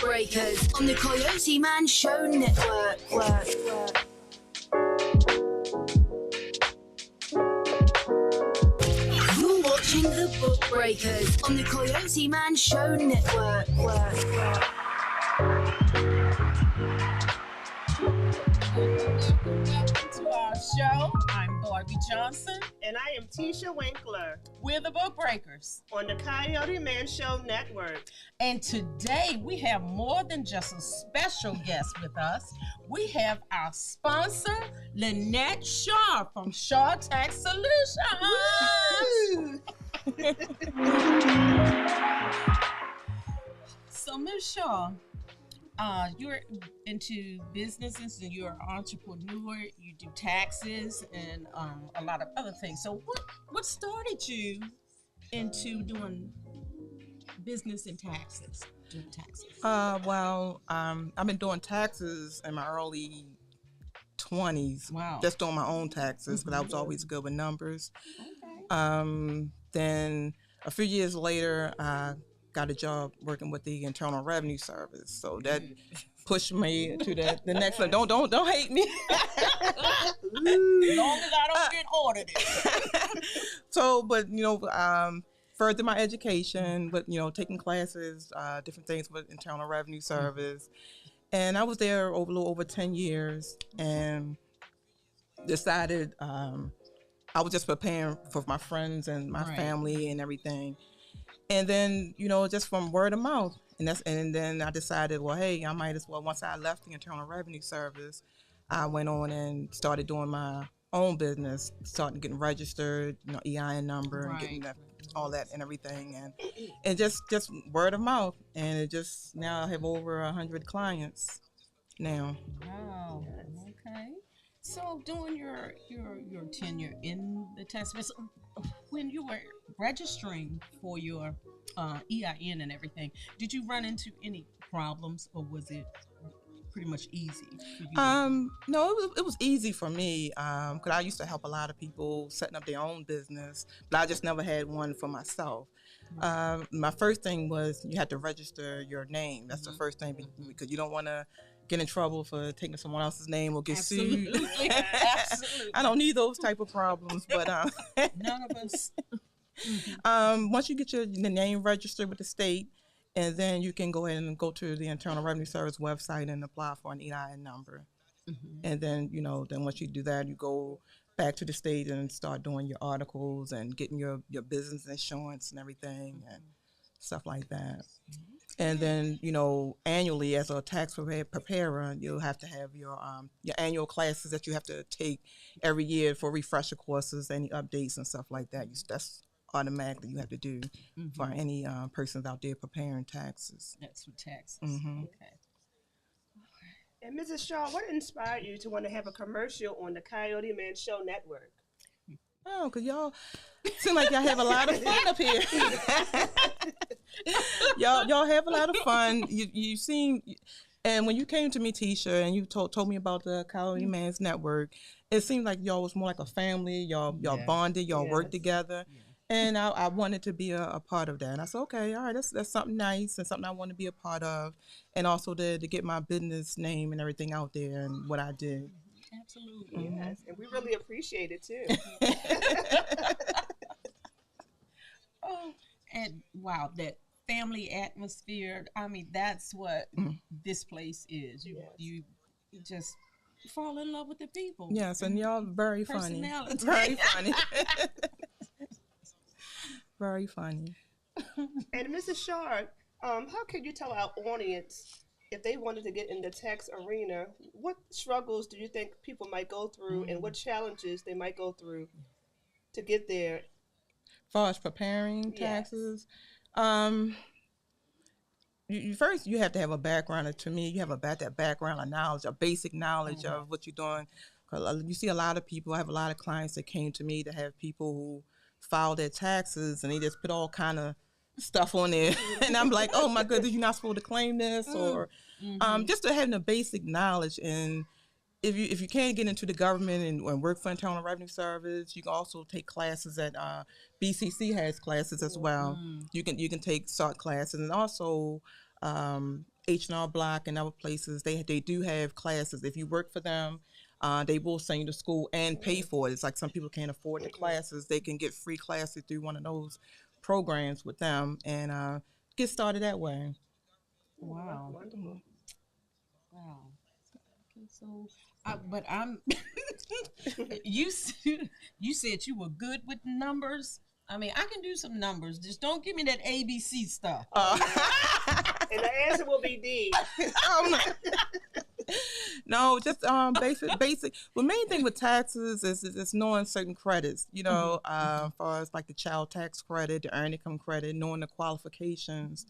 Breakers on the Coyoteman Show Network. You're watching the Book Breakers on the Coyoteman Show Network. Welcome to our show. I'm Barbie Johnson. And I am Tisha Winkler. We're the Book Breakers on the Coyoteman Show Network. And today we have more than just a special guest with us. We have our sponsor, Lynnette Shaw from Shaw Tax Solutions. So, Ms. Shaw, you're into businesses and you're an entrepreneur. You do taxes and a lot of other things. So what started you into doing business and taxes? Doing taxes? I've been doing taxes in my early 20s. Wow. Just doing my own taxes, but I was always good with numbers. Okay. Then a few years later, I got a job working with the Internal Revenue Service, so that pushed me to the next level. Don't hate me. As long as I don't get audited. So, but further my education, but taking classes, different things with Internal Revenue Service, and I was there a little over 10 years, and decided I was just preparing for my friends and my family and everything. And then, just from word of mouth, and then I decided, well, hey, I might as well. Once I left the Internal Revenue Service, I went on and started doing my own business, starting getting registered, EIN number, and getting all that and everything, and just word of mouth, and it just now I have over 100 clients now. Wow. Okay. So during your tenure in the tax service, when you were registering for your EIN and everything, did you run into any problems, or was it pretty much easy for you? No, it was easy for me because I used to help a lot of people setting up their own business, but I just never had one for myself. My first thing was you had to register your name. That's the first thing, because you don't want to get in trouble for taking someone else's name or get sued. Absolutely. I don't need those type of problems, but none of us. Once you get the name registered with the state, and then you can go ahead and go to the Internal Revenue Service website and apply for an EIN number. And then, then once you do that, you go back to the state and start doing your articles and getting your business insurance and everything and stuff like that. And then, annually as a tax preparer, you'll have to have your annual classes that you have to take every year for refresher courses, any updates and stuff like that. That's automatically you have to do for any persons out there preparing taxes. That's for taxes. Okay. And Mrs. Shaw, what inspired you to want to have a commercial on the Coyoteman Show Network? Oh, because y'all seem like y'all have a lot of fun up here. y'all have a lot of fun. You seem, and when you came to me, Tisha, and you told me about the Coyoteman's Network, it seemed like y'all was more like a family. Y'all bonded, y'all worked together. Yeah. And I wanted to be a part of that. And I said, okay, all right, that's something nice and something I want to be a part of. And also to get my business name and everything out there and what I did. Absolutely. Yes, and we really appreciate it too. Oh, and wow, that family atmosphere. I mean, that's what this place is. You just fall in love with the people. Yes, and y'all very funny. Personality. Very funny. Very funny. And Mrs. Shaw, how can you tell our audience, if they wanted to get in the tax arena, what struggles do you think people might go through and what challenges they might go through to get there? As far as preparing taxes, first you have to have a background. To me, you have that background of knowledge, a basic knowledge of what you're doing. 'Cause you see a lot of people, I have a lot of clients that came to me that have people who file their taxes and they just put all kind of stuff on there. And I'm like, oh my goodness, you're not supposed to claim this, or just to having a basic knowledge. And if you can't get into the government and work for Internal Revenue Service, you can also take classes at BCC has classes as well. You can take SART classes, and also H&R Block and other places, they do have classes. If you work for them, they will send you to school and pay for it. It's like some people can't afford the classes. They can get free classes through one of those programs with them and get started that way. Wow. Wonderful. Wow. Okay, so, but I'm, you said you were good with numbers. I mean, I can do some numbers. Just don't give me that ABC stuff. And the answer will be D. No, just basic. The main thing with taxes is knowing certain credits. You know, as far as like the child tax credit, the earned income credit, knowing the qualifications,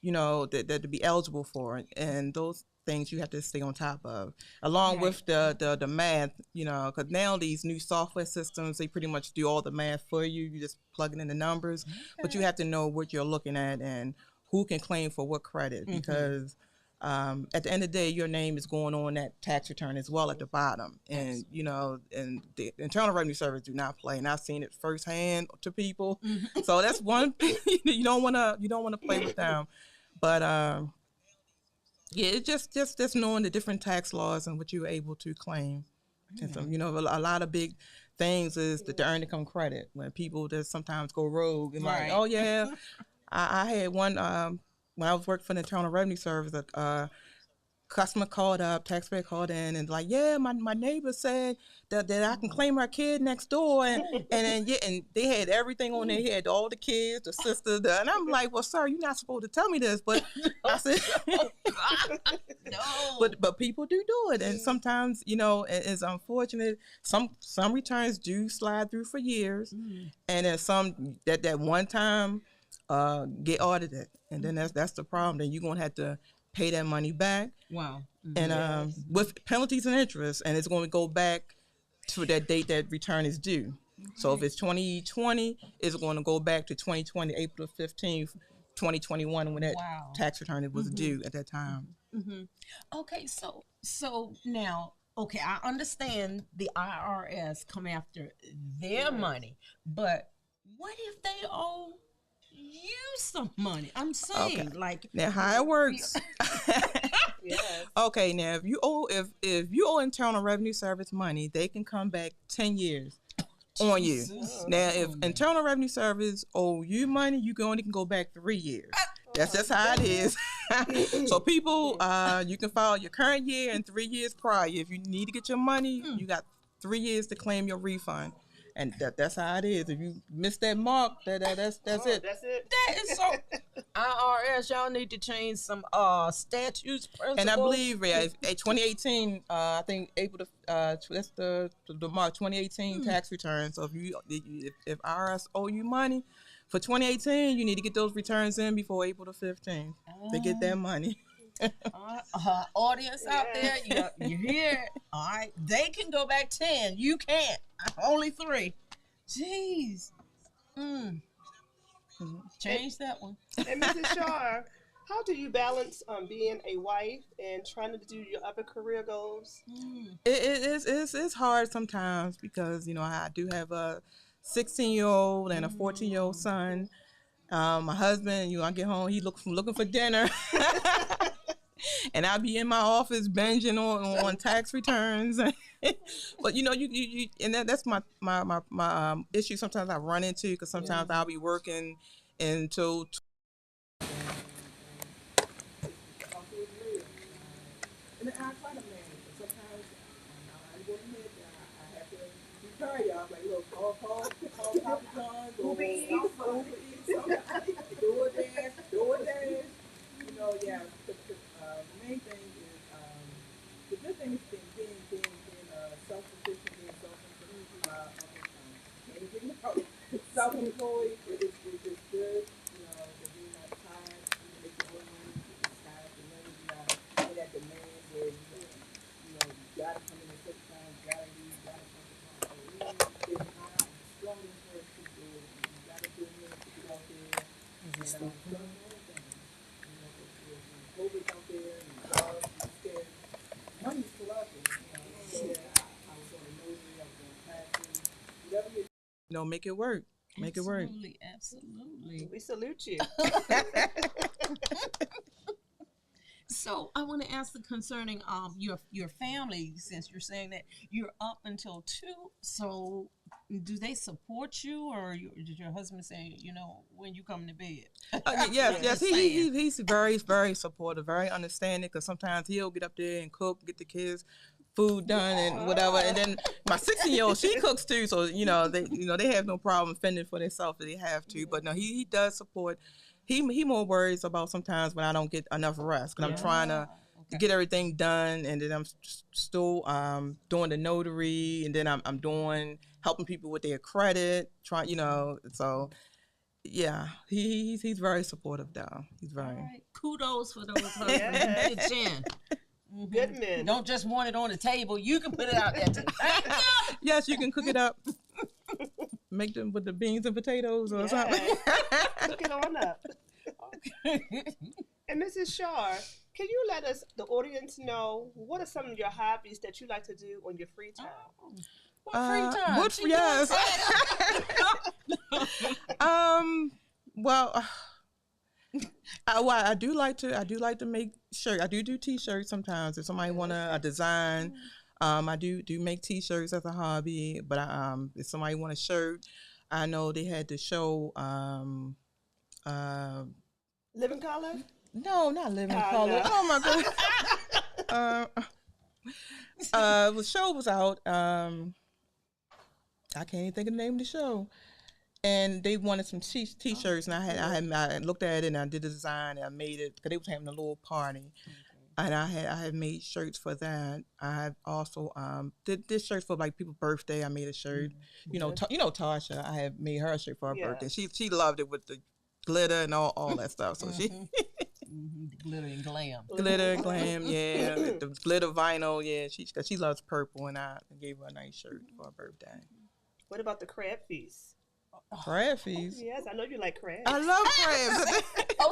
you know, that to be eligible for it, and those things you have to stay on top of, along with the math. You know, because now these new software systems, they pretty much do all the math for you. You just plug it in the numbers, but you have to know what you're looking at and who can claim for what credit because. At the end of the day, your name is going on that tax return as well at the bottom, and you know, and the Internal Revenue Service do not play, and I've seen it firsthand to people. So that's one thing you don't want to play with them, but yeah, it's just knowing the different tax laws and what you're able to claim, and so you know, a lot of big things is the earned income credit when people just sometimes go rogue and like, oh yeah, I had one. When I was working for the Internal Revenue Service, a customer called up, taxpayer called in, and like, yeah, my neighbor said that I can claim our kid next door, and they had everything on there. He had all the kids, the sister, and I'm like, well, sir, you're not supposed to tell me this, but I said, no. But people do it, and sometimes you know it's unfortunate. Some returns do slide through for years, and there's some that one time. Get audited, and then that's the problem. Then you're gonna have to pay that money back. Wow. And with penalties and interest, and it's going to go back to that date that return is due. So if it's 2020, it's going to go back to 2020, April 15th, 2021, when that tax return was due at that time. Okay, so now, okay, I understand the IRS come after their money, but what if they owe you some money? I'm saying, like, now how it works. Okay, now if you owe Internal Revenue Service money, they can come back 10 years on you. Now, if Internal Revenue Service owe you money, you only can go back 3 years. That's just how it is. So people, you can file your current year and 3 years prior. If you need to get your money, you got 3 years to claim your refund. And that's how it is. If you miss that mark, that's it. That's it. That is so. IRS, y'all need to change some statutes, principles. And I believe, in 2018, I think April, that's the March 2018 tax return. So if IRS owe you money for 2018, you need to get those returns in before April the 15th to get that money. Audience out there, you hear it. All right, they can go back 10. You can't. Only 3. Jeez. Change that one. And Mrs. Shar, how do you balance being a wife and trying to do your other career goals? It's hard sometimes because, you know, I do have a 16-year-old and a 14-year-old son. My husband, you know, I get home, he looking for dinner. And I'll be in my office binging on tax returns. But you know, you and that's my issue. Sometimes I run into because sometimes I'll be working until. Main thing is the good thing is being self-sufficient, being self-employed is good. You know, that you're not tired, you can make your own money, you can start the money, you're not in that demand where you know, you gotta come in at certain times, you gotta leave, you gotta come to time. So it's not strong encourage people, you gotta do it to get out there and start doing things. You know, there's COVID out there and jobs and scared. Money's still out there, you know. I was on a notary, I was on classes, whatever you know, make it work. Make it work. Absolutely. We salute you. So I want to ask concerning your family, since you're saying that you're up until 2. So do they support you, or did your husband say, when you come to bed? Yes. He's very, very supportive, very understanding. Because sometimes he'll get up there and cook, get the kids food done and whatever. And then my 16-year-old, she cooks too. So they have no problem fending for themselves if they have to. But no, he does support. He more worries about sometimes when I don't get enough rest, because I'm trying to get everything done, and then I'm still doing the notary, and then I'm doing helping people with their credit, so yeah, he's very supportive though. He's very. All right. Kudos for those husbands. Good chin. Good men. Don't just want it on the table. You can put it out there too. Yes, you can cook it up. Make them with the beans and potatoes or something. Cook it on up. And Mrs. Shar, can you let us, the audience, know what are some of your hobbies that you like to do on your free time? What free time? Yes. Well, I do like to make shirts. I do T-shirts sometimes if somebody want a design. I do make T-shirts as a hobby, but if somebody want a shirt, I know they had the show. Living Color? No, not Living Color. No. Oh my god. The show was out. I can't even think of the name of the show. And they wanted some T-shirts, and I looked at it and I did the design and I made it because they was having a little party, and I had made shirts for that. I have also did this shirt for like people's birthday. I made a shirt. Tasha. I had made her a shirt for her birthday. She loved it with the glitter and all that stuff. So she glitter and glam. Glitter and glam, yeah. The glitter vinyl, yeah. She loves purple, and I gave her a nice shirt for her birthday. What about the crab feast? Crab feast? Yes, I know you like crabs. I love crabs.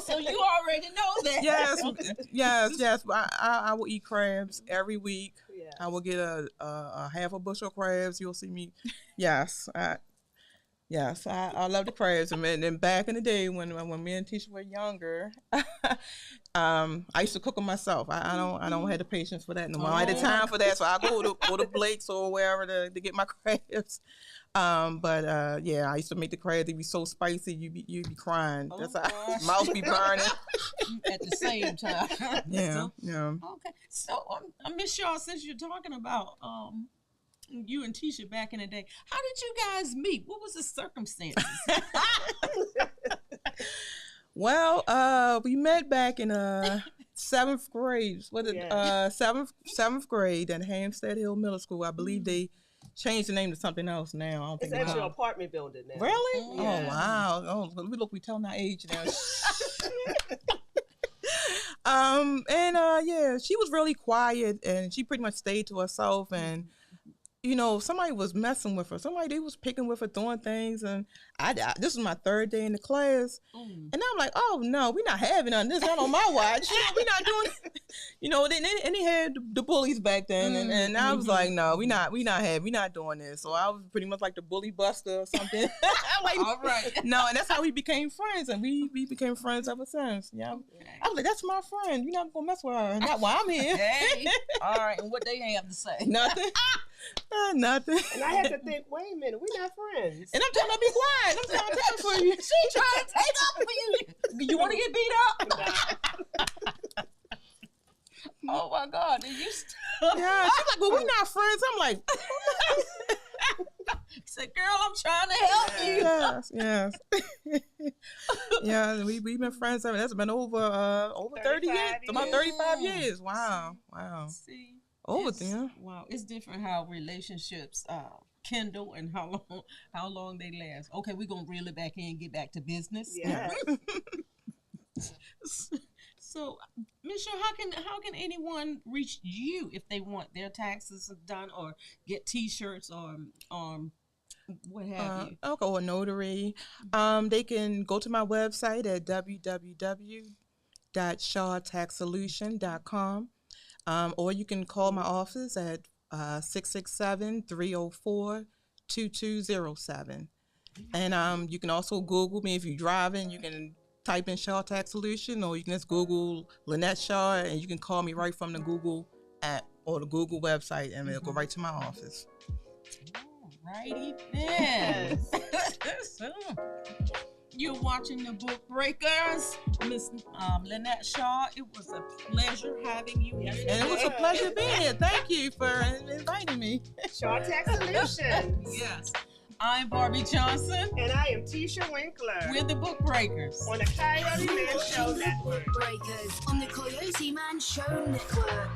So you already know that. Yes. I will eat crabs every week. Yeah. I will get a half a bushel of crabs. You'll see me. Yes. I love the crabs. And then back in the day when me and Tisha were younger, I used to cook them myself. I don't have the patience for that no more. I had the time for that, so I go to Blake's or wherever to get my crabs. I used to make the crabs. They'd be so spicy, you'd be crying. That's how mouth be burning at the same time. Yeah. Okay, so Miss Shaw, since you're talking about you and Tisha back in the day, how did you guys meet? What was the circumstances? Well, we met back in 7th grade. Seventh grade at Hampstead Hill Middle School. I believe they changed the name to something else now. I don't it's think actually an apartment building now. Really? Yeah. Oh wow! Oh, we telling our age now. She was really quiet, and she pretty much stayed to herself. And somebody was messing with her. They was picking with her, doing things. And this was my 3rd day in the class. And I'm like, oh no, we're not having none of this. Not on my watch. We're not doing. And they had the bullies back then, and I was like, no, we're not doing this. So I was pretty much like the bully buster or something. I'm like, all right. No, and that's how we became friends, and we became friends ever since. Yeah, okay. I was like, that's my friend. You're not gonna mess with her. Not while I'm here. Hey, all right. And what they have to say? Nothing. Nothing. And I had to think, wait a minute, we're not friends. And I'm trying to be quiet. I'm trying to take for you. She trying to take up for you. You want to get beat up? Oh my God! Did you? Yeah, she's like, well, we're not friends. I'm like, she said, girl, I'm trying to help you. Yes. Yeah, we've been friends. That's been over 30 years. About 35 years. Wow. See. Over there. Wow, it's different how relationships kindle and how long they last. Okay, we're gonna reel it back in and get back to business. Yeah. So, Ms. Shaw, how can anyone reach you if they want their taxes done or get T-shirts or what have you? Okay, or notary. They can go to my website at www.shawtaxsolution.com. Or you can call my office at 667-304-2207. And you can also Google me if you're driving. You can type in Shaw Tax Solution, or you can just Google Lynnette Shaw, and you can call me right from the Google app or the Google website, and it'll go right to my office. Righty then. So, you're watching the Book Breakers, Miss Lynnette Shaw. It was a pleasure having you here. And it was a pleasure being here. Thank you for inviting me. Shaw Tax Solutions. Yes. I'm Barbie Johnson. And I am Tisha Winkler. We're the Book Breakers. On the Coyote Man Show The Network. Book Breakers on the Coyote Man Show Network.